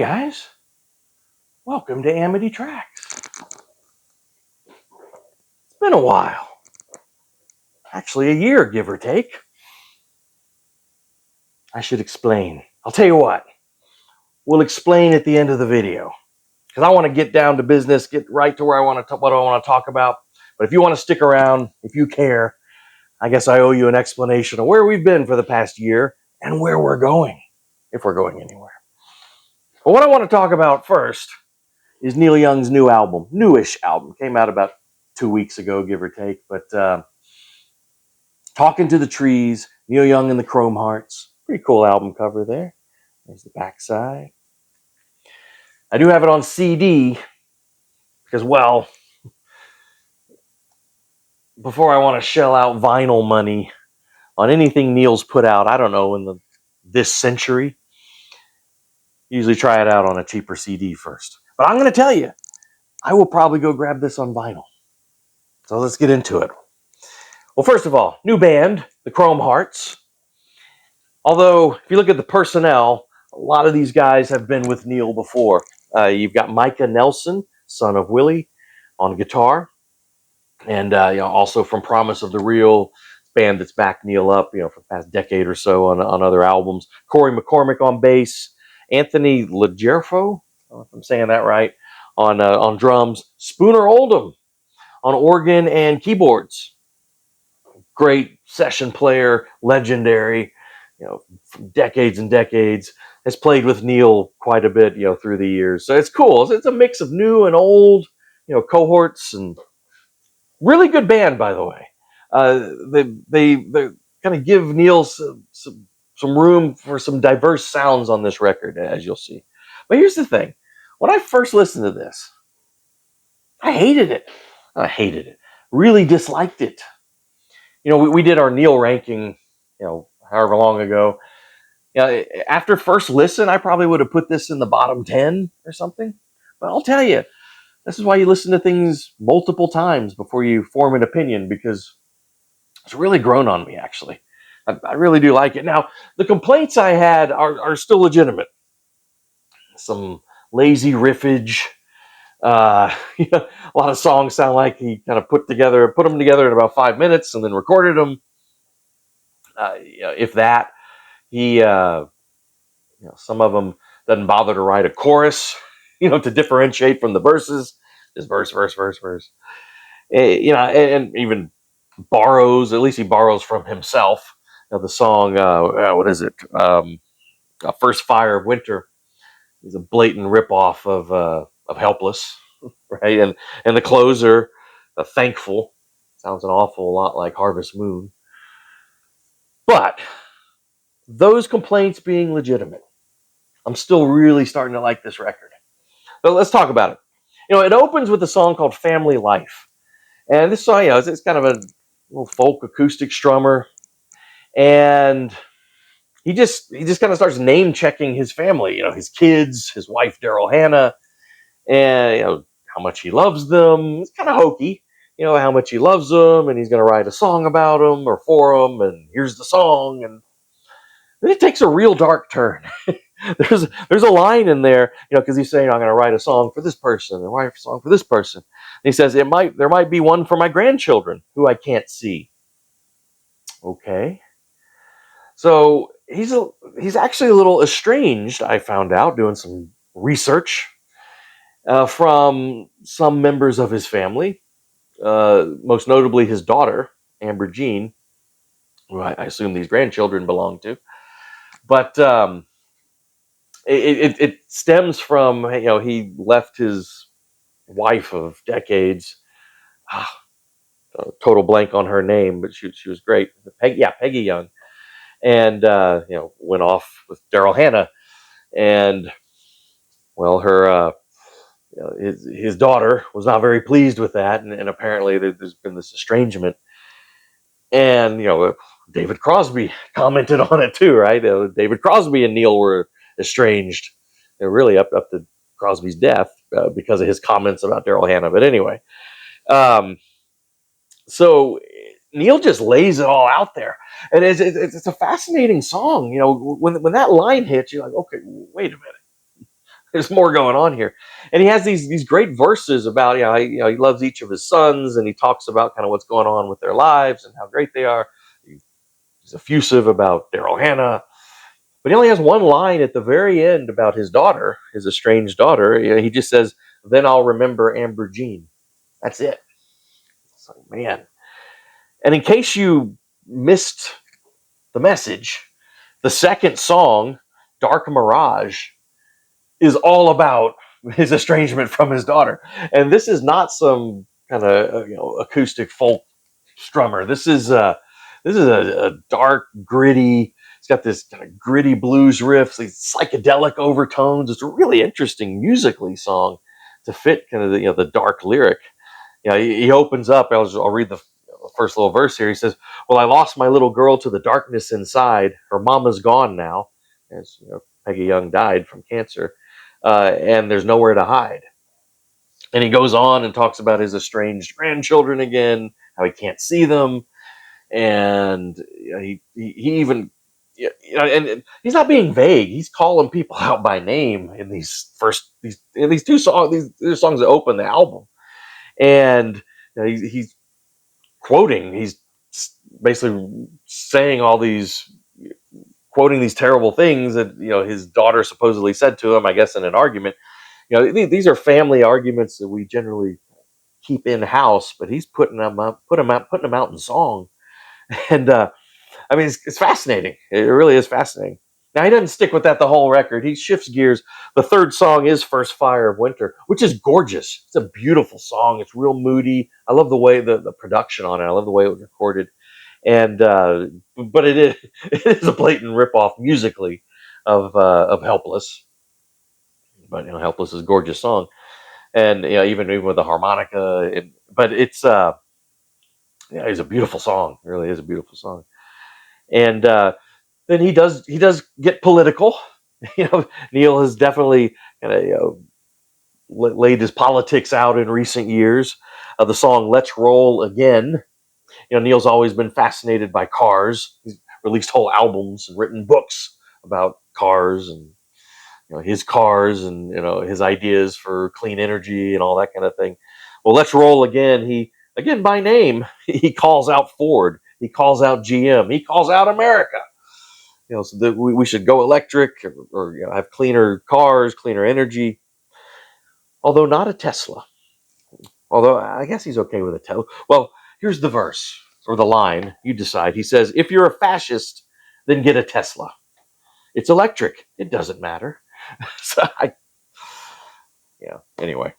guys, welcome to Amity Tracks. It's been a while. Actually, a year, give or take. I should explain. I'll tell you what, we'll explain at the end of the video. Because I want to get down to business, get right to where I want to what I want to talk about. But if you want to stick around, if you care, I guess I owe you an explanation of where we've been for the past year and where we're going, if we're going anywhere. But what I want to talk about first is Neil Young's new album, newish album. Came out about 2 weeks ago, give or take. But Talkin to the Trees, Neil Young and the Chrome Hearts. Pretty cool album cover there. There's the backside. I do have it on CD because, well, before I want to shell out vinyl money on anything Neil's put out, I don't know, in this century, usually try it out on a cheaper CD first. But I'm going to tell you, I will probably go grab this on vinyl. So let's get into it. Well, first of all, new band, the Chrome Hearts. Although, if you look at the personnel, a lot of these guys have been with Neil before. You've got Micah Nelson, son of Willie, on guitar. And also from Promise of the Real, band that's backed Neil up, for the past decade or so on other albums. Corey McCormick on bass. Anthony Legerfo, if I'm saying that right, on drums. Spooner Oldham on organ and keyboards. Great session player, legendary, decades and decades. Has played with Neil quite a bit, through the years. So it's cool. It's a mix of new and old, cohorts, and really good band, by the way. They kind of give Neil some room for some diverse sounds on this record, as you'll see. But here's the thing. When I first listened to this, I hated it. Really disliked it. We did our Neil ranking, however long ago. After first listen, I probably would have put this in the bottom 10 or something. But I'll tell you, this is why you listen to things multiple times before you form an opinion, because it's really grown on me, actually. I really do like it. Now, the complaints I had are still legitimate. Some lazy riffage. A lot of songs sound like he kind of put them together in about 5 minutes and then recorded them. If that, he, some of them doesn't bother to write a chorus, to differentiate from the verses. Just verse. And even borrows, at least he borrows from himself. The song, what is it? First Fire of Winter is a blatant ripoff of Helpless, right? And the closer, Thankful, sounds an awful lot like Harvest Moon. But those complaints being legitimate, I'm still really starting to like this record. So let's talk about it. It opens with a song called Family Life. And this song, it's kind of a little folk acoustic strummer. And he just kind of starts name checking his family, his kids, his wife, Daryl Hannah, and, how much he loves them. It's kind of hokey, how much he loves them, and he's going to write a song about them or for them, and here's the song. And then it takes a real dark turn. There's a line in there, because he's saying, I'm going to write a song for this person and write a song for this person. And he says, there might be one for my grandchildren who I can't see. Okay. So he's actually a little estranged, I found out, doing some research, from some members of his family, most notably his daughter, Amber Jean, who I assume these grandchildren belong to. But it stems from, he left his wife of decades. Total blank on her name, but she was great. Peggy Young. And, went off with Daryl Hannah. And, well, her... his daughter was not very pleased with that, and apparently there's been this estrangement. And David Crosby commented on it too, right? David Crosby and Neil were estranged. They're really up to Crosby's death because of his comments about Daryl Hannah. But anyway, so Neil just lays it all out there, and it's a fascinating song. When that line hits, you're like, okay, wait a minute. There's more going on here, and he has these great verses about he loves each of his sons, and he talks about kind of what's going on with their lives and how great they are. He's effusive about Daryl Hannah, but he only has one line at the very end about his daughter, his estranged daughter. He just says, "Then I'll remember Amber Jean." That's it. It's like, man. And in case you missed the message, the second song, "Dark Mirage," is all about his estrangement from his daughter. And this is not some kind of acoustic folk strummer. This is a dark, gritty. It's got this kind of gritty blues riffs, these psychedelic overtones. It's a really interesting musically song to fit kind of the dark lyric. He opens up. I'll read the first little verse here. He says, "Well, I lost my little girl to the darkness inside. Her mama's gone now, as Peggy Young died from cancer, and there's nowhere to hide." And he goes on and talks about his estranged grandchildren again, how he can't see them, and he even and he's not being vague. He's calling people out by name in these two songs, these songs that open the album, and he's quoting. He's basically saying all these, quoting these terrible things that his daughter supposedly said to him, I guess in an argument. These are family arguments that we generally keep in house, but he's putting them out in song. And I mean, it's fascinating. It really is fascinating. Now, he doesn't stick with that the whole record. He shifts gears. The third song is "First Fire of Winter," which is gorgeous. It's a beautiful song. It's real moody. I love the way the production on it. I love the way it was recorded. And but it is it is a blatant ripoff musically of "Helpless." But "Helpless" is a gorgeous song, and even with the harmonica. But it's it's a beautiful song. It really is a beautiful song. And then he does get political. Neil has definitely kind of laid his politics out in recent years. The song "Let's Roll Again." Neil's always been fascinated by cars. He's released whole albums and written books about cars and his cars and his ideas for clean energy and all that kind of thing. Well, "Let's Roll Again." He again by name he calls out Ford. He calls out GM. He calls out America. So that we should go electric or have cleaner cars, cleaner energy. Although not a Tesla. Although I guess he's okay with a Tesla. Well, here's the verse or the line. You decide. He says, "If you're a fascist, then get a Tesla. It's electric. It doesn't matter." So anyway.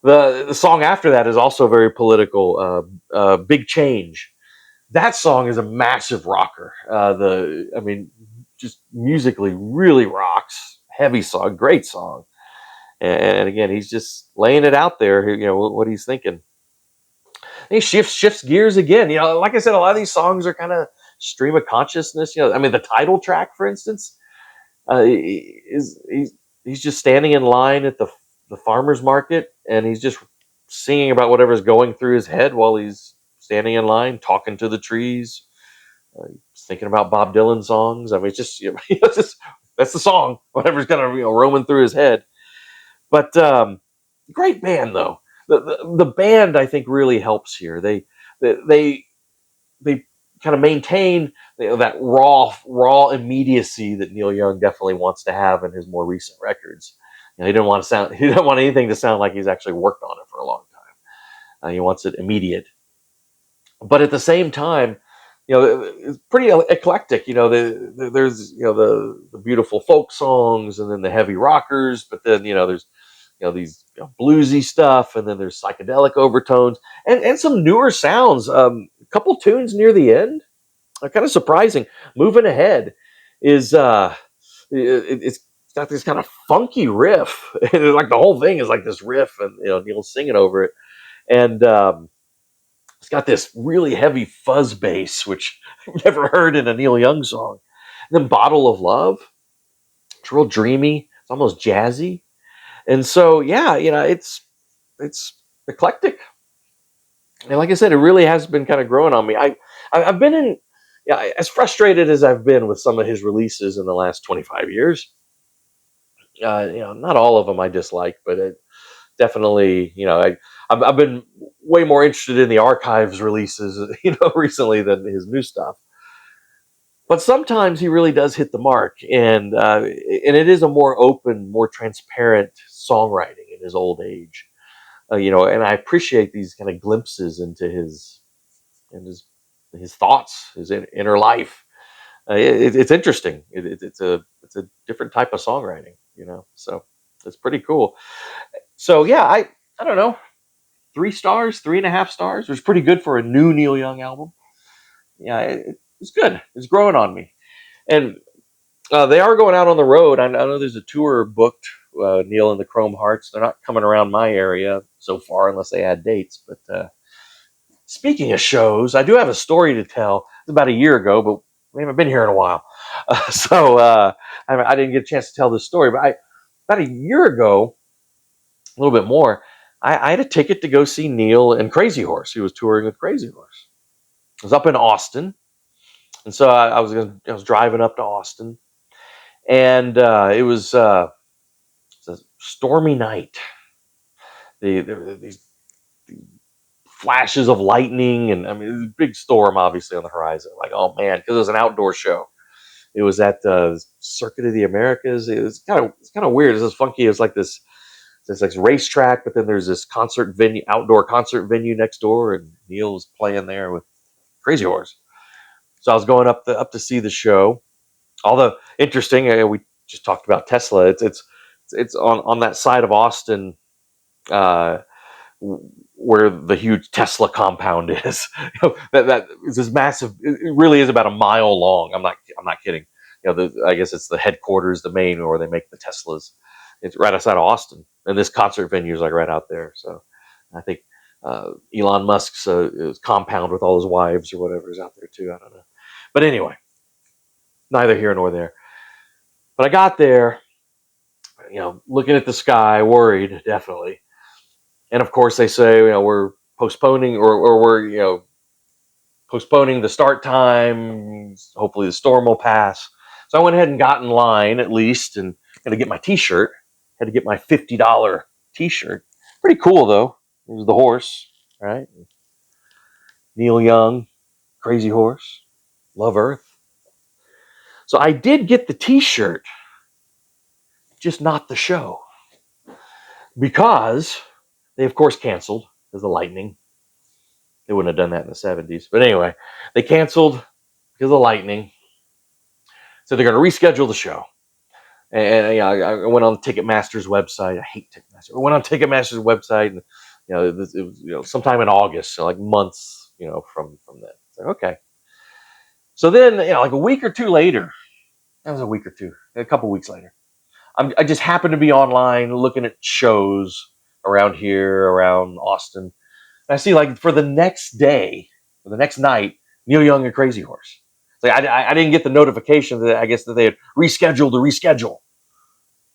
The song after that is also very political. "Big Change." That song is a massive rocker. Just musically really rocks. Heavy song, great song. And again, he's just laying it out there. What he's thinking. And he shifts gears again. Like I said, a lot of these songs are kind of stream of consciousness. The title track, for instance, he's just standing in line at the farmer's market, and he's just singing about whatever's going through his head while he's standing in line, talking to the trees, thinking about Bob Dylan songs. It's just, that's the song, whatever's kind of roaming through his head. But great band though. The band I think really helps here. They kind of maintain that raw immediacy that Neil Young definitely wants to have in his more recent records. He didn't want anything to sound like he's actually worked on it for a long time. He wants it immediate, but at the same time, it's pretty eclectic. There's the beautiful folk songs, and then the heavy rockers, but then there's these bluesy stuff, and then there's psychedelic overtones and some newer sounds. A couple tunes near the end are kind of surprising. "Moving Ahead" is it's got this kind of funky riff, and like the whole thing is like this riff, and Neil's singing over it, and it's got this really heavy fuzz bass, which I've never heard in a Neil Young song. And then "Bottle of Love," it's real dreamy, it's almost jazzy. And so, it's eclectic. And like I said, it really has been kind of growing on me. I've been as frustrated as I've been with some of his releases in the last 25 years. Not all of them I dislike, but definitely, I've been way more interested in the archives releases, recently than his new stuff. But sometimes he really does hit the mark, and it is a more open, more transparent songwriting in his old age. And I appreciate these kind of glimpses into and his thoughts, his inner life. It's interesting. It's a different type of songwriting, So it's pretty cool. So yeah, I don't know, 3 stars, 3.5 stars. It was pretty good for a new Neil Young album. Yeah, it's good. It's growing on me, and they are going out on the road. I know there's a tour booked. Neil and the Chrome Hearts. They're not coming around my area so far unless they add dates. But speaking of shows, I do have a story to tell. It's about a year ago, but we haven't been here in a while, so I didn't get a chance to tell this story. But about a year ago, a little bit more, I had a ticket to go see Neil and Crazy Horse. He was touring with Crazy Horse. It was up in Austin, and so I was driving up to Austin, and it's a stormy night. There were these flashes of lightning, and I mean, it was a big storm, obviously, on the horizon. Like, oh man, because it was an outdoor show. It was at the Circuit of the Americas. It's kind of weird. It's funky. It's like this like racetrack, but then there's this concert venue, outdoor concert venue next door, and Neil was playing there with Crazy Horse. So I was going up to see the show. Although interesting, we just talked about Tesla. It's on that side of Austin, uh, where the huge Tesla compound is. That is this massive. It really is about a mile long. I'm not kidding. I guess it's the headquarters, the main where they make the Teslas. It's right outside of Austin, and this concert venue is like right out there. So I think Elon Musk's compound with all his wives or whatever is out there too. I don't know, but anyway, neither here nor there. But I got there, looking at the sky, worried definitely. And of course, they say, we're postponing, or we're, postponing the start time. Hopefully, the storm will pass. So I went ahead and got in line at least, and had to get my T-shirt. Had to get my $50 T-shirt. Pretty cool though. It was the horse, right? Neil Young, Crazy Horse, Love Earth. So I did get the T-shirt, just not the show, because they of course canceled because of lightning. They wouldn't have done that in the 70s. But anyway, they canceled because of lightning. So they're going to reschedule the show. And I went on Ticketmaster's website. I hate Ticketmaster. I went on Ticketmaster's website, and it was sometime in August, so like months, from then. So okay. So then, like a week or two later, that was a week or two, a couple weeks later, I just happened to be online looking at shows around here, around Austin. And I see, like, for the next day, for the next night, Neil Young and Crazy Horse. Like, I didn't get the notification that I guess that they had rescheduled the reschedule.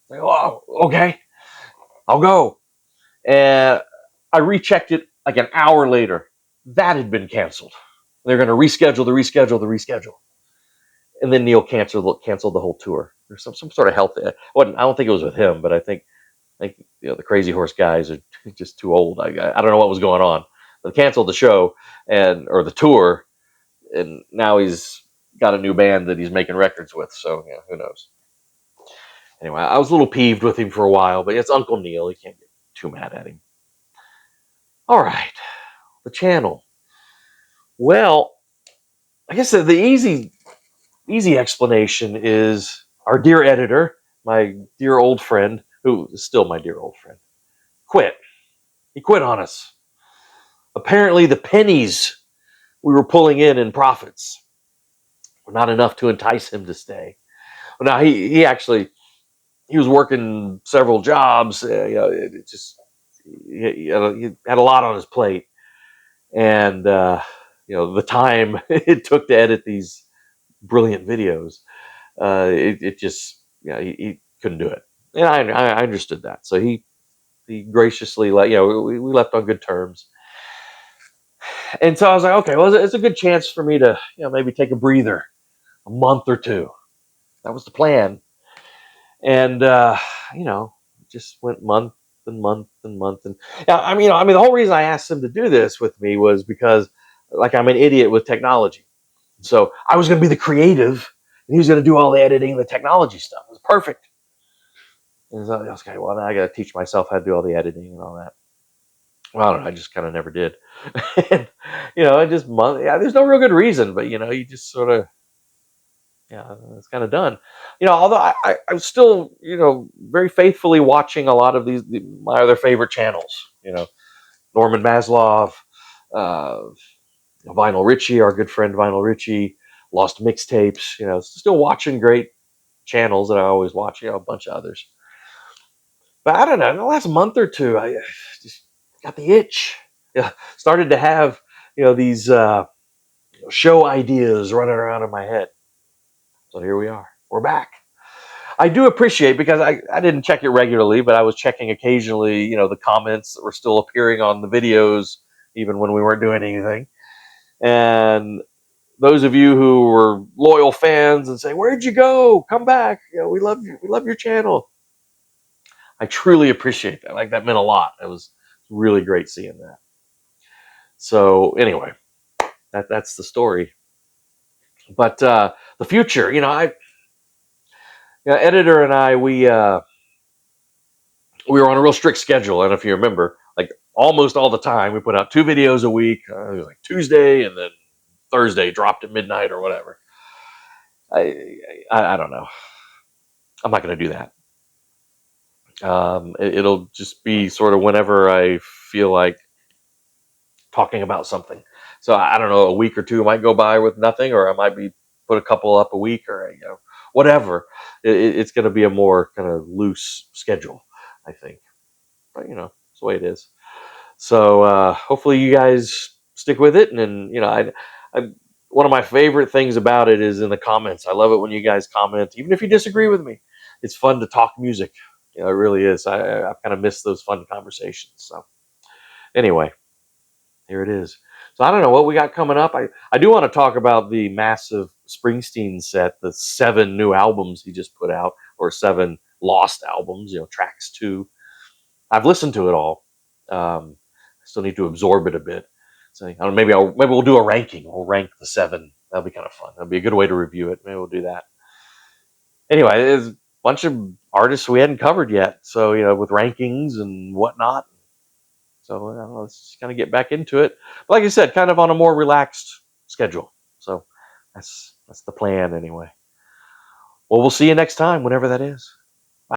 Like, oh, okay, I'll go. And I rechecked it like an hour later. That had been canceled. They're going to reschedule the reschedule the reschedule. And then Neil canceled the whole tour. There's some sort of health. I don't think it was with him, but I think the Crazy Horse guys are just too old. I don't know what was going on. They canceled the show or the tour, and now he's got a new band that he's making records with. So who knows? Anyway, I was a little peeved with him for a while, but it's Uncle Neil. You can't get too mad at him. All right, the channel. Well, I guess the easy explanation is our dear editor, my dear old friend, who is still my dear old friend, quit. He quit on us. Apparently, the pennies we were pulling in profits were not enough to entice him to stay. Well, now he was working several jobs. It just he had a lot on his plate, and the time it took to edit these brilliant videos, it just he couldn't do it, and I understood that. So he graciously let we left on good terms. And so I was like, okay, well, it's a good chance for me to, maybe take a breather, a month or two. That was the plan. And just went month and month and month. And yeah, the whole reason I asked him to do this with me was because, like, I'm an idiot with technology. So I was going to be the creative, and he was going to do all the editing and the technology stuff. It was perfect. And so I was like, well, now I got to teach myself how to do all the editing and all that. Well, I don't know. I just kind of never did. And, there's no real good reason, but you just sort of, yeah, it's kind of done. Although I'm still, very faithfully watching a lot of my other favorite channels. Norman Maslov, uh, Vinyl Richie, our good friend Vinyl Richie, Lost Mixtapes. Still watching great channels that I always watch. A bunch of others. But I don't know. In the last month or two, I just got the itch. Yeah, started to have these show ideas running around in my head. So here we are. We're back. I do appreciate, because I didn't check it regularly, but I was checking occasionally, the comments that were still appearing on the videos, even when we weren't doing anything. And those of you who were loyal fans and say, "Where'd you go? Come back. We love you. We love your channel." I truly appreciate that. Like, that meant a lot. It was really great seeing that. So anyway, that's the story. But the future, editor and I, we were on a real strict schedule. I don't know if you remember, like, almost all the time we put out 2 videos a week. It was like Tuesday and then Thursday dropped at midnight or whatever. I don't know. I'm not going to do that. It'll just be sort of whenever I feel like talking about something. So I don't know, a week or two might go by with nothing, or I might be put a couple up a week, or whatever. It's going to be a more kind of loose schedule, I think. But it's the way it is. So hopefully you guys stick with it. And I one of my favorite things about it is in the comments. I love it when you guys comment, even if you disagree with me. It's fun to talk music. It really is. I kind of miss those fun conversations. So anyway, here it is. So I don't know what we got coming up. I do want to talk about the massive Springsteen set, the 7 new albums he just put out, or 7 lost albums, tracks 2. I've listened to it all. I still need to absorb it a bit. So I don't know, maybe we'll do a ranking. We'll rank the 7. That'll be kind of fun. That'll be a good way to review it. Maybe we'll do that. Anyway, there's a bunch of artists we hadn't covered yet. So, with rankings and whatnot. So let's just kind of get back into it. But like I said, kind of on a more relaxed schedule. So that's the plan anyway. Well, we'll see you next time, whenever that is.